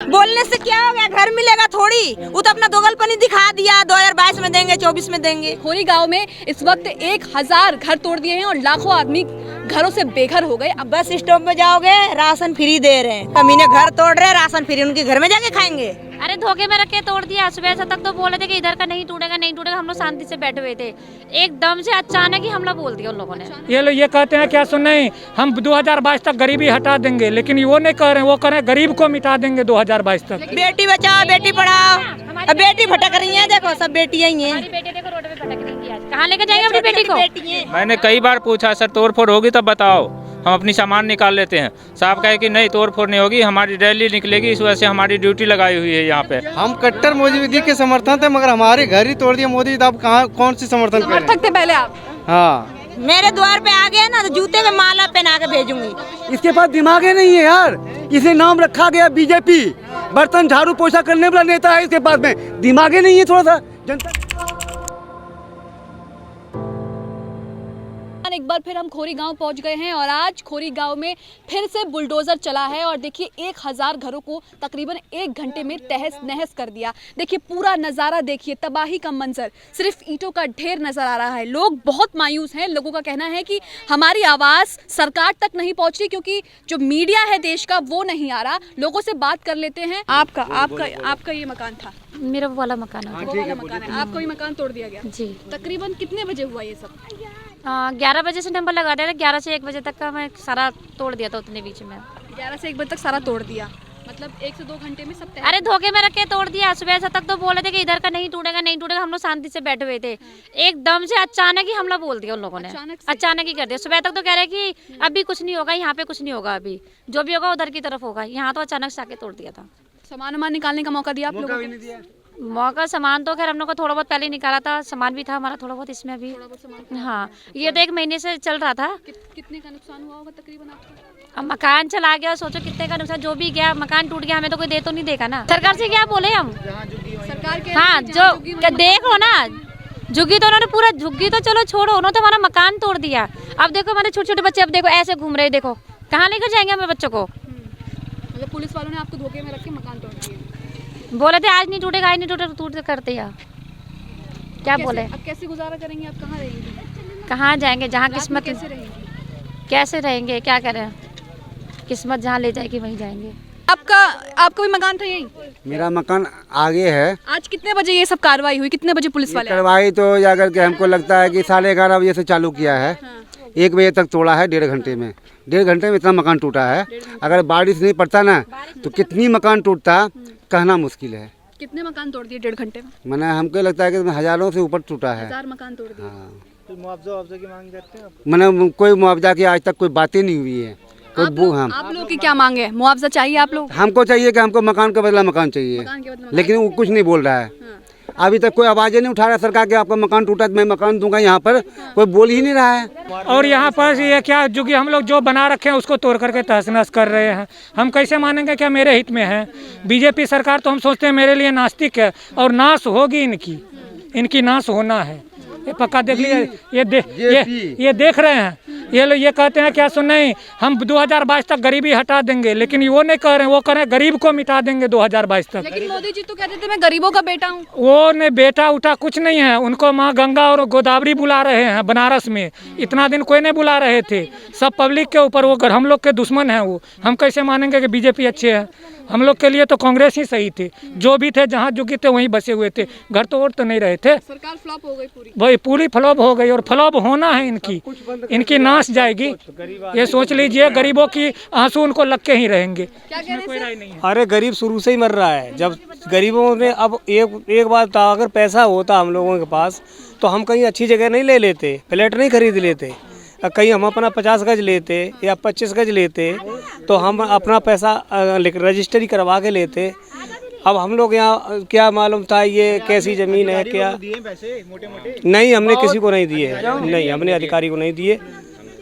बोलने से क्या हो गया, घर मिलेगा थोड़ी। वो तो अपना दोगलपनी दिखा दिया, 2022 में देंगे, 24 में देंगे। खोरी गांव में इस वक्त 1000 घर तोड़ दिए हैं और लाखों आदमी घरों से बेघर हो गए। अब बस स्टॉप में जाओगे, राशन फ्री दे रहे हैं। कमीने घर तोड़ रहे हैं, राशन फ्री, उनके घर में जाके खाएंगे। अरे धोखे में रख के तोड़ दिया। सुबह से तक तो बोले थे कि इधर का नहीं टूटेगा, नहीं टूटेगा। हम लोग शांति से बैठे हुए थे, एकदम से अचानक ही हमला बोल दिया उन लोगों ने। ये लोग ये कहते हैं क्या सुन नहीं, हम 2022 तक गरीबी हटा देंगे, लेकिन वो नहीं कह रहे हैं, वो कह रहे हैं गरीब को मिटा देंगे 2022 तक। बेटी बचाओ, बेटी पढ़ाओ। अब बेटी भटक रही है, देखो सब बेटियां ही हैं। हमारी बेटी देखो रोड पे भटक रही है। कहाँ लेके जाएंगे अपनी बेटी को? मैंने कई बार पूछा, सर तोड़ फोड़ होगी तब बताओ, हम अपनी सामान निकाल लेते हैं। साहब कहे कि नहीं, तोड़ फोड़ नहीं होगी, हमारी रैली निकलेगी, इस वजह से हमारी ड्यूटी लगाई हुई है यहाँ पे। हम कट्टर मोदी विधि के समर्थन थे, मगर हमारे घर ही तोड़ दिया मोदी। अब कहाँ कौन सी समर्थन करें? समर्थक थे पहले आप। हाँ, मेरे द्वार पे आ गया ना तो जूते में माला पहना के भेजूंगी। इसके पास दिमाग ही नहीं है यार। इसे नाम रखा गया बीजेपी, बर्तन झाड़ू पोछा करने वाला नेता है। इसके पास में दिमाग ही नहीं है थोड़ा सा। जनता एक बार फिर हम खोरी गांव पहुंच गए हैं और आज खोरी गांव में फिर से बुलडोजर चला है और देखिए 1000 घरों को तकरीबन 1 घंटे में तहस नहस कर दिया। देखिए पूरा नज़ारा देखिए, तबाही का मंजर, सिर्फ ईंटों का ढेर नजर आ रहा है। लोग बहुत मायूस हैं। लोगों का कहना है कि हमारी आवाज़ सरकार तक नहीं पहुंची क्योंकि जो मीडिया है देश का वो नहीं आ रहा। लोगों से बात कर लेते हैं। आपका ये मकान था? मेरा वो वाला मकान है। वो वाला मकान है। आपका भी मकान तोड़ दिया गया जी। तकरीबन कितने बजे हुआ ये सब? 11 बजे से नंबर लगा दिया था। 11 से 1 बजे तक का मैं सारा तोड़ दिया था। उतने बीच में 11 से 1 बजे तक सारा तोड़ दिया, मतलब 1 से 2 घंटे में सब। अरे धोखे में रख के तोड़ दिया। सुबह से तक तो बोले थे कि इधर का नहीं टूटेगा, नहीं टूटेगा। हम लोग शांति से बैठे हुए थे, एकदम से अचानक ही हमला बोल दिया उन लोगों ने। अचानक ही कर दिया। सुबह तक तो कह रहे कि अभी कुछ नहीं होगा, यहाँ पे कुछ नहीं होगा, अभी जो भी होगा उधर की तरफ होगा। यहाँ तो अचानक से आके तोड़ दिया था। सामान निकालने का मौका दिया आप लोगों को? मौका सामान तो खैर हम लोग को थोड़ा बहुत पहले ही निकाला था। सामान भी था हमारा थोड़ा बहुत इसमें अभी। हाँ, ये तो 1 महीने से चल रहा था। कितने का नुकसान हुआ होगा तकरीबन आपको? अब मकान चला गया, सोचो कितने का नुकसान। जो भी गया, मकान टूट गया, हमें तो कोई दे तो नहीं देगा ना। सरकार से क्या बोले हम? सरकार के हाँ, जो देखो ना, झुग्गी तो उन्होंने पूरा, झुग्गी तो चलो छोड़ो, उन्होंने तो हमारा मकान तोड़ दिया। अब देखो हमारे छोटे छोटे बच्चे, अब देखो ऐसे घूम रहे, देखो कहाँ लेकर जाएंगे हमें बच्चों को? मतलब पुलिस वालों ने आपको धोखे में रख के मकान तोड़ दिया? बोले थे आज नहीं टूटेगा, आज नहीं टूटेगा, टूट करते यार क्या बोले। अब कैसे गुजारा करेंगे? आप कहाँ रहेंगे? कहाँ जाएंगे? जहाँ किस्मत। कैसे रहेंगे, क्या करें? किस्मत जहाँ ले जाएगी वहीं जाएंगे। आपका भी मकान था यही? मेरा मकान आगे है। आज कितने बजे ये सब कार्रवाई हुई? कितने बजे पुलिस वाले? कार्रवाई तो जाकर के हमको लगता है कि 11:30 बजे से चालू किया है। 1 बजे तक तोड़ा है। 1.5 घंटे में, 1.5 घंटे में इतना मकान टूटा है। अगर बारिश नहीं पड़ता ना तो कितनी मकान टूटता कहना मुश्किल है। कितने मकान तोड़ दिए 1.5 घंटे में? मैंने हमको लगता है कि हजारों से ऊपर टूटा है। 1000 मकान तोड़ दिए। हाँ, मुआवजा की मांग करते हैं। मैंने कोई मुआवजा की आज तक कोई बातें नहीं हुई है। आप लोग की क्या मांग है? मुआवजा चाहिए आप लोग? हमको चाहिए कि हमको मकान का बदला मकान चाहिए, लेकिन वो कुछ नहीं बोल रहा है। अभी तक कोई आवाज़ें नहीं उठा रहा सरकार के आपका मकान टूटा तो मैं मकान दूंगा। यहाँ पर कोई बोल ही नहीं रहा है। और यहाँ पर ये क्या जुगी हम लोग जो बना रखे हैं उसको तोड़ करके तहस नहस कर रहे हैं। हम कैसे मानेंगे क्या मेरे हित में है? बीजेपी सरकार तो हम सोचते हैं मेरे लिए नास्तिक है और नाश होगी इनकी नाश होना है। ये पक्का देख लीजिए, ये देख रहे हैं। ये लोग ये कहते हैं क्या सुन नहीं, हम 2022 तक गरीबी हटा देंगे, लेकिन वो नहीं कह रहे हैं, वो कह रहे हैं गरीब को मिटा देंगे 2022 तक। लेकिन मोदी जी तो कहते थे मैं गरीबों का बेटा हूँ। वो ने बेटा उठा कुछ नहीं है। उनको माँ गंगा और गोदावरी बुला रहे हैं बनारस में। इतना दिन कोई नहीं बुला रहे थे। सब पब्लिक के ऊपर, वो हम लोग के दुश्मन हैं। वो हम कैसे मानेंगे कि बीजेपी अच्छे है? हम लोग के लिए तो कांग्रेस ही सही थे। जो भी थे, जहाँ जुगी थे वहीं बसे हुए थे। घर तो और तो नहीं रहे थे। सरकार फ्लॉप हो गई पूरी। वही पूरी फ्लॉप हो गई और फ्लॉप होना है इनकी नाश जाएगी। ये सोच लीजिए, गरीबों की आंसू उनको लग के ही रहेंगे। क्या कह रहे हैं? अरे गरीब शुरू से ही मर रहा है। जब गरीबों ने अब एक बात था, अगर पैसा होता हम लोगों के पास तो हम कहीं अच्छी जगह नहीं ले लेते, फ्लैट नहीं खरीद लेते। कहीं हम अपना 50 गज लेते या 25 गज लेते तो हम अपना पैसा रजिस्ट्री करवा के लेते। अब हम लोग यहाँ क्या मालूम था ये कैसी ज़मीन है क्या? नहीं, हमने किसी को नहीं दिए। नहीं, हमने अधिकारी को नहीं दिए।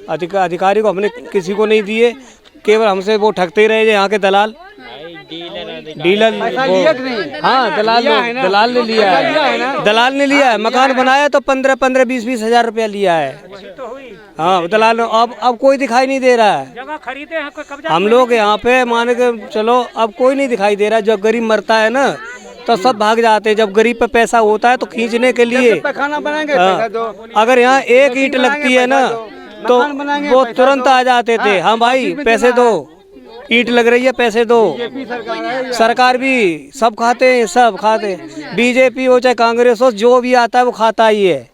अधिकारी को हमने किसी को नहीं दिए। केवल हमसे वो ठगते रहे यहाँ के दलाल। डीलर हाँ दलाल ने लिया है, दलाल ने लिया है। मकान बनाया तो 15-15, 20-20 हजार रुपया लिया है। हाँ दलाल अब कोई दिखाई नहीं दे रहा है। जगह खरीदे हैं, कोई कब्जा हम लोग यहाँ पे मान के चलो अब कोई नहीं दिखाई दे रहा। जब गरीब मरता है ना तो सब भाग जाते हैं। जब गरीब पे पैसा होता है तो खींचने के लिए खाना बनाएंगे, अगर यहाँ एक ईंट लगती है ना तो वो तुरंत आ जाते थे, हाँ भाई पैसे दो, ईंट लग रही है पैसे दो। सरकार भी सब खाते हैं, सब खाते हैं। बीजेपी हो चाहे कांग्रेस हो, जो भी आता है वो खाता ही है।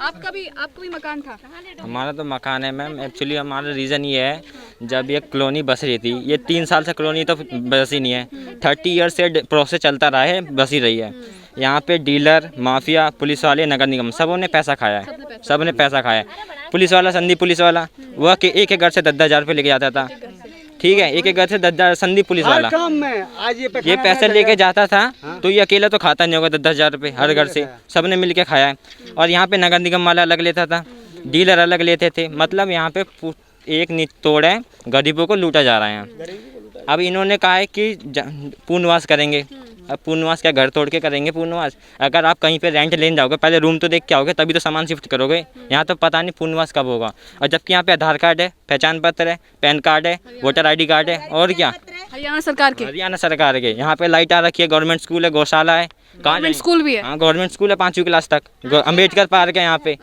आपका भी मकान था? हमारा तो मकान है मैम। एक्चुअली हमारा रीज़न ये है, जब ये कॉलोनी बस रही थी, ये 3 साल से कॉलोनी तो बस ही नहीं है, 30 ईयर से प्रोसेस चलता रहा है, बस ही रही है। यहाँ पे डीलर, माफिया, पुलिस वाले, नगर निगम सबों ने पैसा खाया है, सब ने पैसा खाया है। पुलिस वाला, संदीप पुलिस वाला, वह एक घर से 10-10 हज़ार रुपये लेके जाता था, ठीक है, एक घर से 10-10। संदीप पुलिस वाला ये पैसे लेके जाता था, तो ये अकेला तो खाता नहीं होगा 10-10 हज़ार रुपये हर घर से, सब ने मिल के खाया है। और यहाँ पे नगर निगम वाला अलग लेता था, डीलर अलग लेते थे। मतलब यहाँ पे एक नींव तोड़ है, गरीबों को लूटा जा रहा है। अब इन्होंने कहा है कि पुनर्वास करेंगे। अब पुनर्वास क्या घर तोड़ के करेंगे पुनर्वास? अगर आप कहीं पे रेंट लेने जाओगे, पहले रूम तो देख के आओगे, तभी तो सामान शिफ्ट करोगे। यहाँ तो पता नहीं पुनर्वास कब होगा। और जबकि यहाँ पे आधार कार्ड है, पहचान पत्र है, पैन कार्ड है, वोटर ID कार्ड है, और क्या, हरियाणा सरकार के। हरियाणा सरकार के। यहाँ पे लाइट आ रखी है, गवर्नमेंट स्कूल है, गौशाला है। गवर्नमेंट स्कूल भी है? हाँ गवर्नमेंट स्कूल है 5वीं क्लास तक। अम्बेडकर पार्क है यहाँ पे,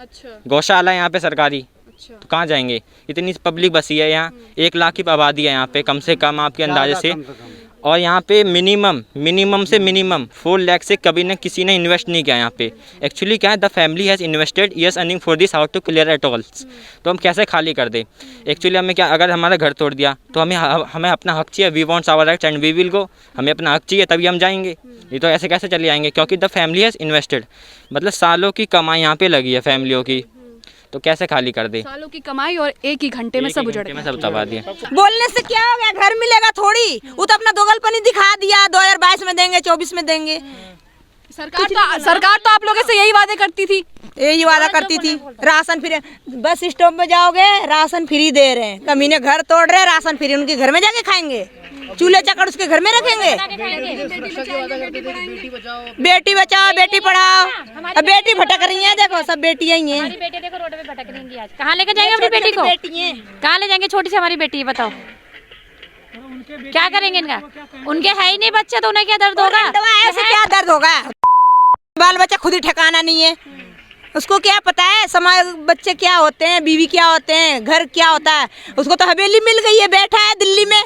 गौशाला है यहाँ पे सरकारी। तो कहाँ जाएंगे? इतनी पब्लिक बसी है यहाँ, 1 लाख की आबादी है यहाँ पे कम से कम, आपके अंदाजे से। और यहाँ पे मिनिमम से मिनिमम 4 लाख से कभी न किसी ने इन्वेस्ट नहीं किया यहाँ पे। एक्चुअली क्या है, the family has invested years earning for this, how to clear at all. तो हम कैसे खाली कर दे? एक्चुअली हमें क्या, अगर हमारा घर तोड़ दिया तो हमें अपना हक चाहिए। We wants our rights and we will go. हमें अपना हक चाहिए तभी हम जाएंगे, ये तो ऐसे कैसे चले जाएंगे? क्योंकि द फैमिली हैज़ इन्वेस्टेड, मतलब सालों की कमाई यहाँ पे लगी है फैमिलियों की, तो कैसे खाली कर दे? सालों की कमाई और एक ही घंटे में सब उजड़ गया। सब तबाह दिया। बोलने से क्या हो गया? घर मिलेगा थोड़ी, वो तो अपना दोगलपनी दिखा दिया। 2022 में देंगे, 24 में देंगे। सरकार तो आप लोगों से यही वादे करती थी, यही वादा करती थी। राशन फ्री, बस स्टॉप में जाओगे राशन फ्री दे रहे हैं। कमीने घर तोड़ रहे हैं, राशन फ्री उनके घर में जाके खाएंगे, चूल्हे चक्कर उसके घर में रखेंगे। बेटी बचाओ बेटी पढ़ाओ, अब बेटी भटक रही है, देखो सब बेटियां ही हैं। हमारी बेटी देखो रोड पे भटक रही है। आज कहाँ लेके जाएंगे अपनी बेटी को? कहाँ ले जाएंगे? छोटी सी हमारी बेटी है, बताओ क्या करेंगे इनका? उनके है ही नहीं बच्चे, तो उन्हें क्या दर्द होगा? ऐसे क्या दर्द होगा? बाल बच्चा खुद ही ठिकाना नहीं है, उसको क्या पता है समाज, बच्चे क्या होते हैं, बीवी क्या होते हैं, घर क्या होता है। उसको तो हवेली मिल गई है, बैठा है दिल्ली में,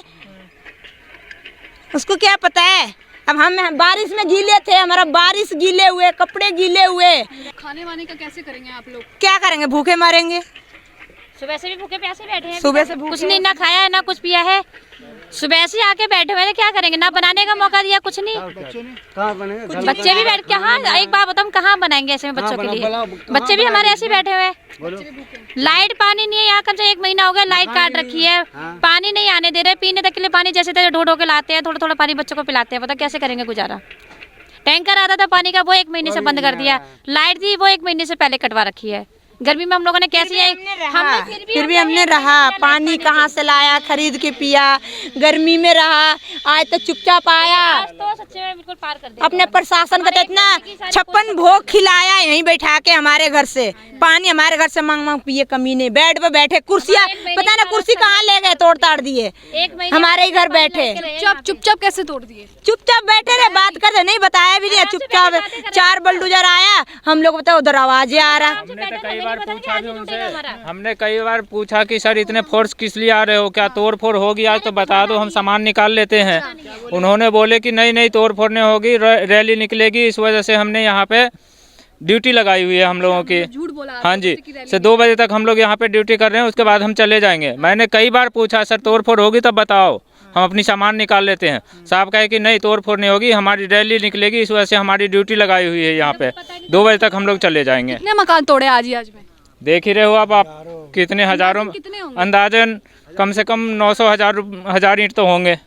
उसको क्या पता है। अब हम बारिश में गीले थे, हमारा बारिश गीले हुए, कपड़े गीले हुए। खाने वाने का कैसे करेंगे आप लोग? क्या करेंगे? भूखे मारेंगे। सुबह से भी भूखे प्यासे बैठे हैं, सुबह से कुछ नहीं, ना खाया है ना कुछ पिया है। सुबह से आके बैठे हुए, क्या करेंगे? ना बनाने का मौका दिया, कुछ नहीं। बच्चे भी बैठ के, हाँ एक बात बताओ, हम कहाँ बनाएंगे ऐसे में बच्चों के लिए? बच्चे भी हमारे ऐसे बैठे हुए। लाइट पानी नहीं है यहाँ, कम से 1 महीना हो गया, लाइट काट रखी है, पानी नहीं आने दे रहे। पीने तक के लिए पानी जैसे तैसे ढो के लाते हैं, थोड़ा थोड़ा पानी बच्चों को पिलाते हैं। पता कैसे करेंगे गुजारा? टैंकर आता था पानी का, वो 1 महीने से बंद कर दिया। लाइट थी, वो 1 महीने से पहले कटवा रखी है। गर्मी में हम लोगों ने कैसे फिर भी हमने रहा। पानी कहाँ से लाया? खरीद के पिया। गर्मी में रहा, आज तो चुपचाप आया। तो सच्चे में बिल्कुल पार कर दिया। अपने प्रशासन का तो इतना 56 भोग खिलाया यहीं बैठा के हमारे घर से। पानी हमारे घर से मांग पिए, कमीने बेड पे बैठे, कुर्सियाँ पता ना कुर्सी कहाँ ले गए, तोड़ ताड़ दिए। हमारे ही घर बैठे चुपचाप कैसे तोड़ दिए? चुपचाप बैठे रहे, बात करते नहीं, बताया भी नहीं। चुपचाप 4 बुलडोजर आया, हम लोग बताओ उधर आवाज आ रहा। हमने कई बार पूछा कि सर इतने फोर्स किस लिए आ रहे हो, क्या तोड़ फोड़ होगी आज तो बता दो, हम सामान निकाल लेते हैं। उन्होंने बोले कि नहीं तोड़ फोड़ नहीं होगी, रैली निकलेगी, इस वजह से हमने यहाँ पे ड्यूटी लगाई हुई है हम लोगों की। झूठ बोला? हाँ जी, से 2 बजे तक हम लोग यहाँ पे ड्यूटी कर रहे हैं, उसके बाद हम चले जाएंगे। मैंने कई बार पूछा सर तोड़ फोड़ होगी तब बताओ, हम अपनी सामान निकाल लेते हैं। साहब कहे कि नहीं तोड़ फोड़ नहीं होगी, हमारी रैली निकलेगी, इस वजह से हमारी ड्यूटी लगाई हुई है यहाँ पे, 2 बजे तक हम लोग चले जाएंगे। कितने मकान तोड़े आज ही? आज में देख ही रहे हो आप कितने हजारों, अंदाजन कम से कम 900-1000 ईंट तो होंगे।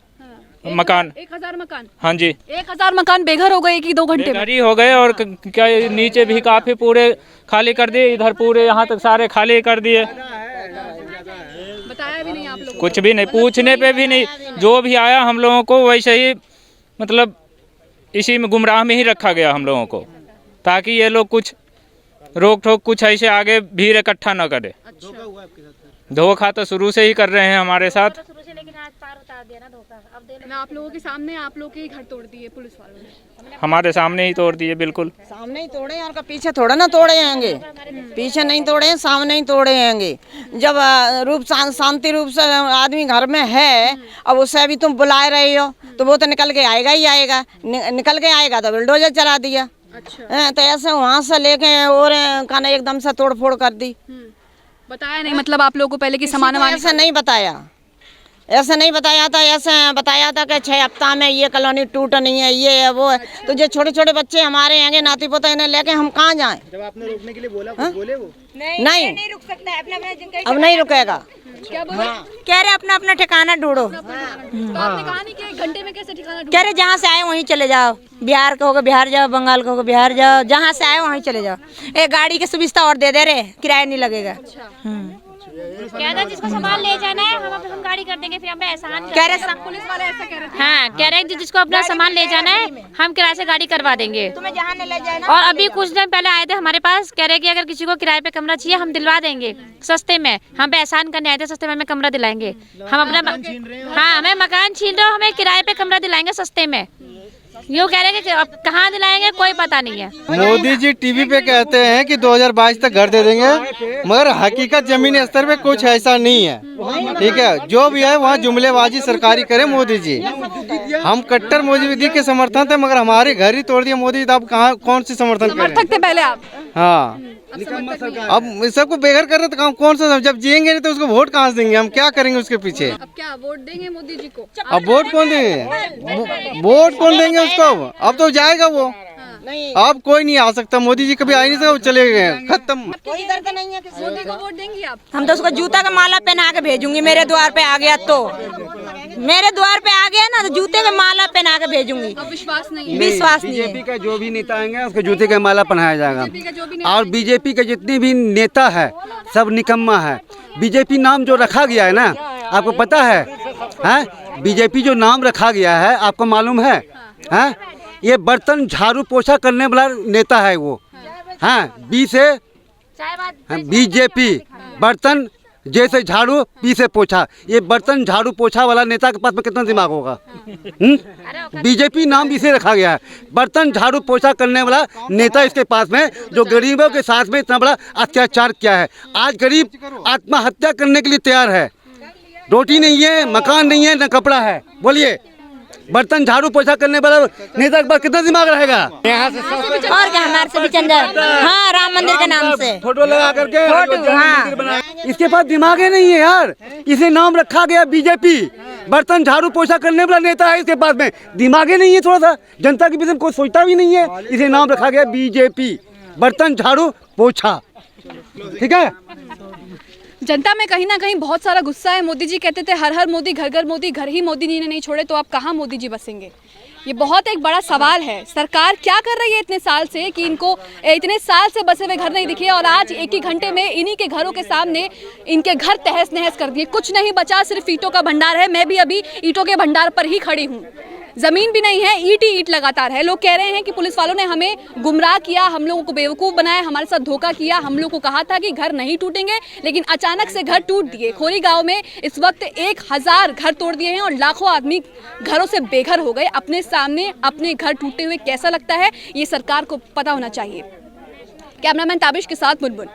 मकान 1000 मकान? हाँ जी, 1000 मकान बेघर हो गए कि 2 घंटे में? ही हो गए। और क्या नीचे भी काफी पूरे खाली कर दिए, इधर पूरे यहाँ तक सारे खाली कर दिए। बताया भी नहीं आप लोग? कुछ भी नहीं, पूछने पे भी नहीं। जो भी आया हम लोगों को वैसे ही मतलब इसी में गुमराह में ही रखा गया हम लोगों को, ताकि ये लोग कुछ रोक टोक कुछ ऐसे आगे भीड़ इकट्ठा न करे। धोखा तो शुरू से ही कर रहे हैं हमारे साथ। आप लोगों के सामने आप लोगों के घर तोड़ दिए पुलिस वालों ने, हमारे सामने ही तोड़ दिए, बिल्कुल सामने ही तोड़े हैं, उनका पीछे थोड़ा ना तोड़े जाएंगे, पीछे नहीं तोड़े हैं, सामने ही तोड़े जाएंगे। जब शांति रूप से आदमी घर में है, अब उसे अभी तुम बुलाए रहे हो तो वो तो निकल के आएगा ही आएगा, निकल के आएगा तो बुलडोजर चला दिया। अच्छा। तो ऐसे वहाँ से लेके और खाना एकदम से तोड़ फोड़ कर दी। बताया नहीं मतलब आप लोगों को पहले की सामान ऐसा नहीं बताया, ऐसा नहीं बताया था। ऐसे बताया था कि 6 हफ्ता में ये कॉलोनी टूट नहीं है, ये है वो है। तो जो छोटे छोटे बच्चे हमारे आएंगे नाती पोते, इन्हें लेके हम कहाँ जाएं? जब आपने रोकने के लिए बोला बोले वो नहीं रुक सकता है, अब नहीं रुकेगा। क्या बोले? कह रहे अपना अपना ठिकाना ढूंढो। तो आपने कहा नहीं कि 1 घंटे में कैसे ठिकाना कह रहे जहाँ से आए वहीं चले जाओ, बिहार का होगा बिहार जाओ, बंगाल का होगा बिहार जाओ, जहाँ से आए वहीं चले जाओ। एक गाड़ी की सुविधा और दे रहे, किराया नहीं लगेगा। कह रहे जिसको सामान ले जाना है हम गाड़ी कर देंगे, फिर हमें एहसान कह रहे पुलिस वाले ऐसा कह रहे थे। हाँ, कह रहे हैं जिसको अपना सामान ले जाना है हम किराए से गाड़ी करवा देंगे। तुम्हें जहाँ न ले जाए ना। और अभी कुछ दिन पहले आए थे हमारे पास, कह रहे कि अगर किसी को किराए पे कमरा चाहिए हम दिलवा देंगे सस्ते में। हम पे एहसान करने आए थे, सस्ते में हमें कमरा दिलाएंगे। हम अपना हाँ हमें मकान छीन रहे हो, हमें किराए पे कमरा दिलाएंगे सस्ते में। यूँ कह रहे हैं कि अब कहाँ दिलाएंगे कोई पता नहीं है। मोदी जी टीवी पे कहते हैं कि 2022 तक घर दे देंगे, मगर हकीकत जमीनी स्तर पे कुछ ऐसा नहीं है। ठीक है, जो भी है वहाँ जुमलेबाजी सरकारी करे मोदी जी। हम कट्टर मोदी जी के समर्थन थे, मगर हमारे घर ही तोड़ दिए मोदी जी। तो अब कहाँ कौन सी समर्थन करें? समर्थक थे पहले आप। हाँ, अब सबको बेघर कर रहे तो कौन सा, जब जिएंगे नहीं तो उसको वोट कहाँ से देंगे? हम क्या करेंगे उसके पीछे? अब क्या वोट देंगे मोदी जी को? अब वोट कौन देंगे? वोट कौन देंगे उसको? अब तो जाएगा वो। अब कोई नहीं आ सकता, मोदी जी कभी आ ही नहीं सकता, वो चले गए, खत्म। कोई इधर का नहीं है किसी मोदी को वोट देंगी आप? हम तो उसको जूता का माला पहना के भेजूंगी, मेरे द्वार पे आ गया तो। मेरे द्वार पे आ गया ना तो जूते का माला पहना के भेजूंगी। अब विश्वास नहीं है? विश्वास नहीं है। बीजेपी का जो भी नेता आएंगे उसको जूते का माला पहनाया जाएगा। और बीजेपी के जितने भी नेता है सब निकम्मा है। बीजेपी नाम जो रखा गया है ना, आपको पता है? बीजेपी जो नाम रखा गया है आपको मालूम है? ये बर्तन झाड़ू पोछा करने वाला नेता है वो। बी से बीजेपी, बर्तन जैसे झाड़ू पी से पोछा। ये बर्तन झाड़ू पोछा वाला नेता के पास में कितना दिमाग होगा? बीजेपी नाम इसे रखा गया है, बर्तन झाड़ू पोछा करने वाला नेता इसके पास में, जो गरीबों के साथ में इतना बड़ा अत्याचार किया है। आज गरीब आत्महत्या करने के लिए तैयार है। रोटी नहीं है, मकान नहीं है, न कपड़ा है। बोलिए, बर्तन झाड़ू पोछा करने वाला नेता के पास कितना दिमाग रहेगा? यहाँ से और क्या, हमारे से भी चंदा। हाँ, राम मंदिर के नाम से फोटो लगा करके फोटो। हाँ, इसके पास दिमाग ही नहीं है यार। इसे नाम रखा गया बीजेपी, बर्तन झाड़ू पोछा करने वाला नेता है, इसके पास में दिमाग ही नहीं है। थोड़ा सा जनता के बीच में कोई सोचता भी नहीं है। इसे नाम रखा गया बीजेपी, बर्तन झाड़ू पोछा। ठीक है, जनता में कहीं ना कहीं बहुत सारा गुस्सा है। मोदी जी कहते थे हर हर मोदी, घर घर मोदी, घर ही मोदी जी ने नहीं छोड़े, तो अब कहाँ मोदी जी बसेंगे? ये बहुत एक बड़ा सवाल है। सरकार क्या कर रही है इतने साल से कि इनको इतने साल से बसे हुए घर नहीं दिखे, और आज 1 ही घंटे में इन्हीं के घरों के सामने इनके घर तहस नहस कर दिए। कुछ नहीं बचा, सिर्फ ईंटों का भंडार है। मैं भी अभी ईंटों के भंडार पर ही खड़ी हूँ। ज़मीन भी नहीं है, ईंट ही ईंट लगातार है। लोग कह रहे हैं कि पुलिस वालों ने हमें गुमराह किया, हम लोगों को बेवकूफ़ बनाया, हमारे साथ धोखा किया। हम लोगों को कहा था कि घर नहीं टूटेंगे, लेकिन अचानक से घर टूट दिए। खोरी गांव में इस वक्त 1000 घर तोड़ दिए हैं और लाखों आदमी घरों से बेघर हो गए। अपने सामने अपने घर टूटे हुए कैसा लगता है, ये सरकार को पता होना चाहिए। कैमरामैन ताबिश के साथ मुनमुन।